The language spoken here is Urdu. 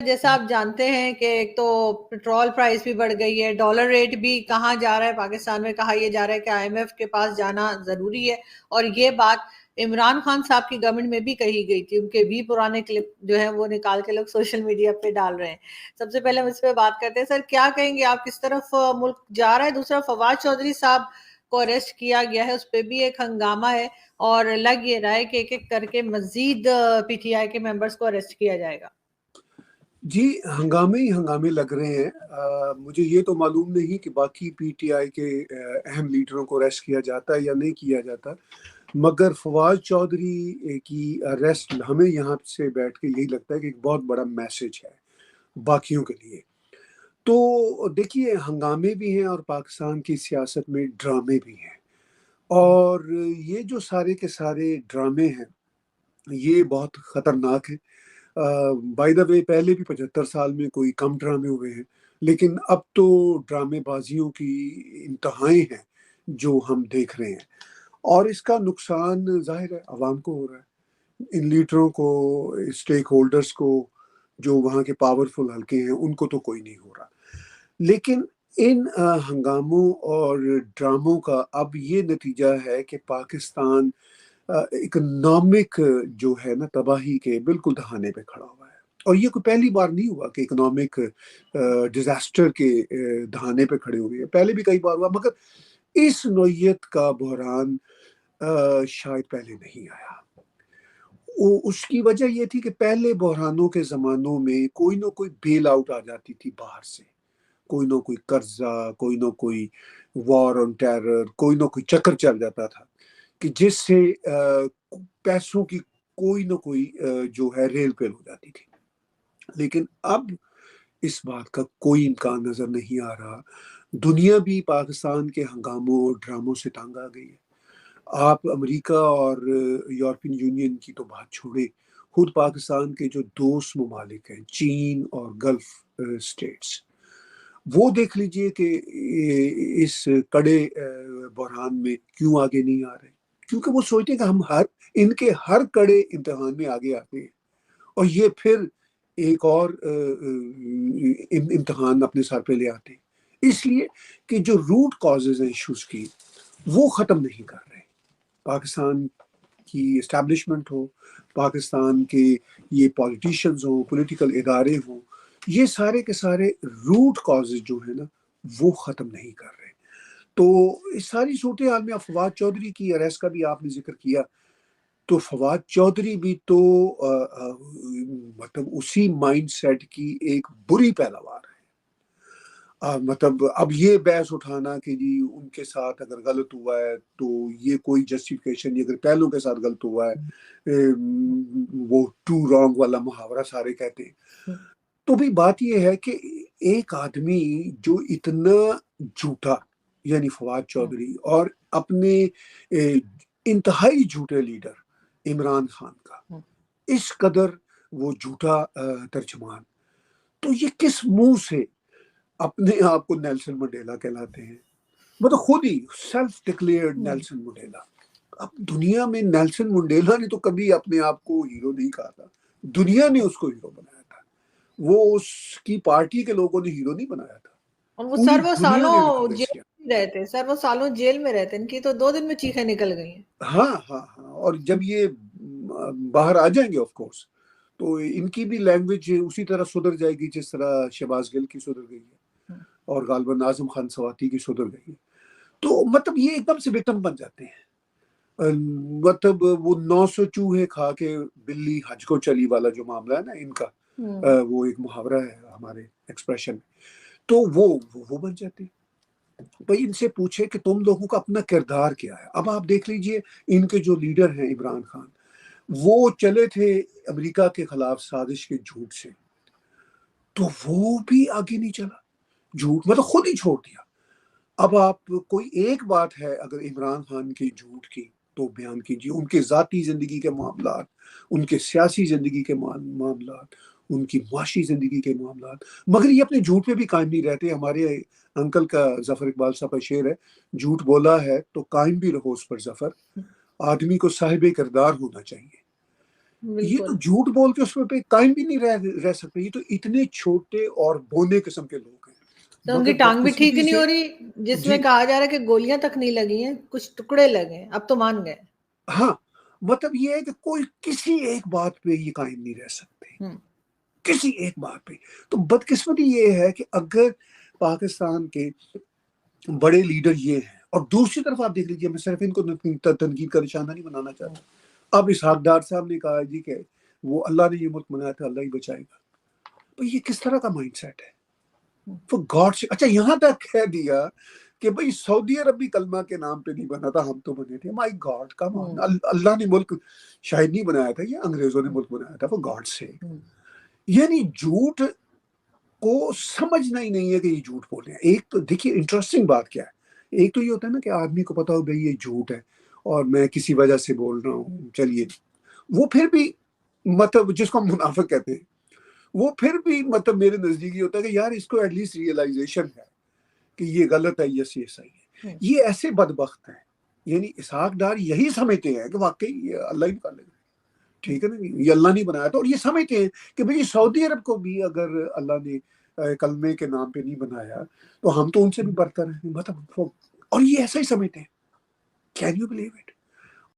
جیسا آپ جانتے ہیں کہ ایک تو پیٹرول پرائس بھی بڑھ گئی ہے، ڈالر ریٹ بھی کہاں جا رہا ہے، پاکستان میں کہا یہ جا رہا ہے کہ آئی ایم ایف کے پاس جانا ضروری ہے، اور یہ بات عمران خان صاحب کی گورنمنٹ میں بھی کہی گئی تھی، ان کے بھی پرانے کلپ جو ہیں وہ نکال کے لوگ سوشل میڈیا پہ ڈال رہے ہیں۔ سب سے پہلے ہم اس پہ بات کرتے ہیں، سر کیا کہیں گے آپ، کس طرف ملک جا رہا ہے؟ دوسرا، فواد چودھری صاحب کو اریسٹ کیا گیا ہے، اس پہ بھی ایک ہنگامہ ہے، اور لگ یہ رہا ہے کہ ایک ایک کر کے مزید پی ٹی آئی کے ممبرز کو اریسٹ کیا جائے گا۔ جی، ہنگامے ہی ہنگامے لگ رہے ہیں۔ مجھے یہ تو معلوم نہیں کہ باقی پی ٹی آئی کے اہم لیڈروں کو اریسٹ کیا جاتا ہے یا نہیں کیا جاتا، مگر فواد چودھری کی اریسٹ ہمیں یہاں سے بیٹھ کے یہی لگتا ہے کہ ایک بہت بڑا میسج ہے باقیوں کے لیے۔ تو دیکھیے، ہنگامے بھی ہیں اور پاکستان کی سیاست میں ڈرامے بھی ہیں، اور یہ جو سارے کے سارے ڈرامے ہیں یہ بہت خطرناک ہیں۔ بائی دا وے، پہلے بھی 75 سال میں کوئی کم ڈرامے ہوئے ہیں، لیکن اب تو ڈرامے بازیوں کی انتہائیں ہیں جو ہم دیکھ رہے ہیں، اور اس کا نقصان ظاہر ہے عوام کو ہو رہا ہے، ان لیڈروں کو، اسٹیک ہولڈرز کو، جو وہاں کے پاورفل حلقے ہیں ان کو تو کوئی نہیں ہو رہا۔ لیکن ان ہنگاموں اور ڈراموں کا اب یہ نتیجہ ہے کہ پاکستان اکنامک جو ہے نا تباہی کے بالکل دہانے پہ کھڑا ہوا ہے، اور یہ کوئی پہلی بار نہیں ہوا کہ اکنامک ڈیزاسٹر کے دہانے پہ کھڑے ہوئے ہیں، پہلے بھی کئی بار ہوا، مگر اس نوعیت کا بحران شاید پہلے نہیں آیا۔ اس کی وجہ یہ تھی کہ پہلے بحرانوں کے زمانوں میں کوئی نہ کوئی بیل آؤٹ آ جاتی تھی باہر سے، کوئی نہ کوئی قرضہ، کوئی نہ کوئی وار آن ٹیرر، کوئی نہ کوئی چکر چل جاتا تھا کہ جس سے پیسوں کی کوئی نہ کوئی جو ہے ریل پیل ہو جاتی تھی۔ لیکن اب اس بات کا کوئی امکان نظر نہیں آ رہا۔ دنیا بھی پاکستان کے ہنگاموں اور ڈراموں سے تنگ آ گئی ہے۔ آپ امریکہ اور یورپین یونین کی تو بات چھوڑے، خود پاکستان کے جو دوست ممالک ہیں، چین اور گلف اسٹیٹس، وہ دیکھ لیجئے کہ اس کڑے بحران میں کیوں آگے نہیں آ رہے، کیونکہ وہ سوچتے ہیں کہ ہم ان کے ہر کڑے امتحان میں آگے آتے ہیں، اور یہ پھر ایک اور امتحان اپنے سر پہ لے آتے ہیں، اس لیے کہ جو روٹ کازز ہیں ایشوز کی وہ ختم نہیں کر رہے۔ پاکستان کی اسٹیبلشمنٹ ہو، پاکستان کے یہ پولیٹیشنز ہوں، پولیٹیکل ادارے ہوں، یہ سارے کے سارے روٹ کازز جو ہیں نا وہ ختم نہیں کر رہے۔ تو اس ساری صورتحال میں فواد چودھری کی اریسٹ کا بھی آپ نے ذکر کیا، تو فواد چودھری بھی تو مطلب اسی مائنڈ سیٹ کی ایک بری پیداوار ہے۔ مطلب اب یہ بحث اٹھانا کہ جی ان کے ساتھ اگر غلط ہوا ہے تو یہ کوئی جسٹیفیکیشن نہیں، اگر پہلوں کے ساتھ غلط ہوا ہے، وہ ٹو رانگ والا محاورہ سارے کہتے ہیں۔ تو بھی بات یہ ہے کہ ایک آدمی جو اتنا جھوٹا، یعنی فواد چودھری، اور اپنے انتہائی جھوٹے لیڈر عمران خان کا اس قدر وہ جھوٹا ترجمان، تو یہ کس منہ سے اپنے آپ کو نیلسن منڈیلا کہلاتے ہیں؟ مطلب خود ہی سیلف ڈکلیئرڈ نیلسن منڈیلا۔ اب دنیا میں نیلسن منڈیلا نے تو کبھی اپنے آپ کو ہیرو نہیں کہا تھا، دنیا نے اس کو ہیرو بنایا تھا، وہ اس کی پارٹی کے لوگوں نے ہیرو نہیں بنایا تھا، اور وہ پوری سالوں دنیا نے ریکگنائز کیا۔ رہتے، سر وہ سالوں جیل میں رہتے، ان کی تو 2 دن میں چیخیں نکل گئی ہیں۔ ہاں ہاں ہاں، اور جب یہ باہر آ جائیں گے آف کورس تو ان کی بھی لینگویج اسی طرح سدھر جائے گی جس طرح شہباز گل کی سدھر گئی ہے، اور غالباً اعظم خان سواتی کی سدھر گئی ہے۔ تو مطلب یہ ایک دم سے وکٹم بن جاتے ہیں، مطلب وہ 900 چوہے کھا کے بلی حج کو چلی والا جو معاملہ ہے نا ان کا، وہ ایک محاورہ ہے ہمارے ایکسپریشن میں، تو وہ بن جاتے ہیں۔ بھائی ان سے پوچھے کہ تم لوگوں کا اپنا کردار کیا ہے۔ اب آپ دیکھ لیجئے ان کے جو لیڈر ہیں عمران خان، وہ چلے تھے امریکہ کے خلاف سازش کے جھوٹ سے، تو وہ بھی آگے نہیں چلا، جھوٹ مطلب خود ہی چھوڑ دیا۔ اب آپ کوئی ایک بات ہے اگر عمران خان کے جھوٹ کی تو بیان کیجیے، ان کے ذاتی زندگی کے معاملات، ان کے سیاسی زندگی کے معاملات، ان کی معاشی زندگی کے معاملات، مگر یہ اپنے جھوٹ پہ بھی قائم نہیں رہتے۔ ہمارے انکل کا ظفر اقبال صاحب کا شعر ہے، جھوٹ بولا ہے تو قائم بھی رہو اس پر ظفر، آدمی کو صاحب کردار ہونا چاہیے۔ یہ تو بالکل. جھوٹ بول کے اس پہ قائم بھی نہیں رہ سکتے. یہ تو اتنے چھوٹے اور بونے قسم کے لوگ ہیں. تو ان کی مگر ٹانگ بھی ٹھیک بدقسمتی نہیں سے ہو رہی، جس میں جی کہا جا رہا ہے کہ گولیاں تک نہیں لگی ہیں، کچھ ٹکڑے لگے ہیں، اب تو مان گئے. ہاں، مطلب یہ ہے کہ کوئی کسی ایک بات پہ یہ قائم نہیں رہ سکتے، ہوں. کسی ایک بات پہ. تو بدقسمتی یہ ہے کہ اگر پاکستان کے بڑے لیڈر یہ ہیں، اور دوسری طرف آپ دیکھ لیجیے، میں صرف ان کو تنقید کا نشانہ نہیں بنانا چاہتا. اب اسحاق ڈار صاحب نے کہا جی کہ وہ اللہ نے یہ ملک بنایا تھا، اللہ ہی بچائے گا. تو یہ کس طرح کا مائنڈ سیٹ ہے؟ For God سے اچھا یہاں تک کہہ دیا کہ بھئی سعودی عرب بھی کلمہ کے نام پہ نہیں بنا تھا، ہم تو بنے تھے. مائی گاڈ کم آن. اللہ نے ملک شاید نہیں بنایا تھا، یہ انگریزوں نے ملک بنایا تھا. For God سے یعنی جھوٹ کو سمجھنا ہی نہیں ہے کہ یہ جھوٹ بول رہے ہیں. ایک تو دیکھیے انٹرسٹنگ بات کیا ہے، ایک تو یہ ہوتا ہے نا کہ آدمی کو پتا ہو بھئی یہ جھوٹ ہے اور میں کسی وجہ سے بول رہا ہوں، چلیے وہ پھر بھی مطلب جس کو ہم منافق کہتے ہیں، وہ پھر بھی مطلب میرے نزدیک یہ ہوتا ہے کہ یار اس کو ایٹ لیسٹ ریئلائزیشن ہے کہ یہ غلط ہے، یہ صحیح ہے. یہ ایسے بدبخت ہیں، یعنی اسحاق ڈار یہی سمجھتے ہیں کہ واقعی یہ اللہ ہی نکالے گا، ٹھیک ہے نا، یہ اللہ نہیں بنایا تھا. اور یہ سمجھتے ہیں کہ بھئی سعودی عرب کو بھی اگر اللہ نے کلمے کے نام پہ نہیں بنایا تو ہم تو ان سے بھی برتر ہیں. مطلب اور یہ ایسا ہی سمجھتے ہیں. Can you believe it?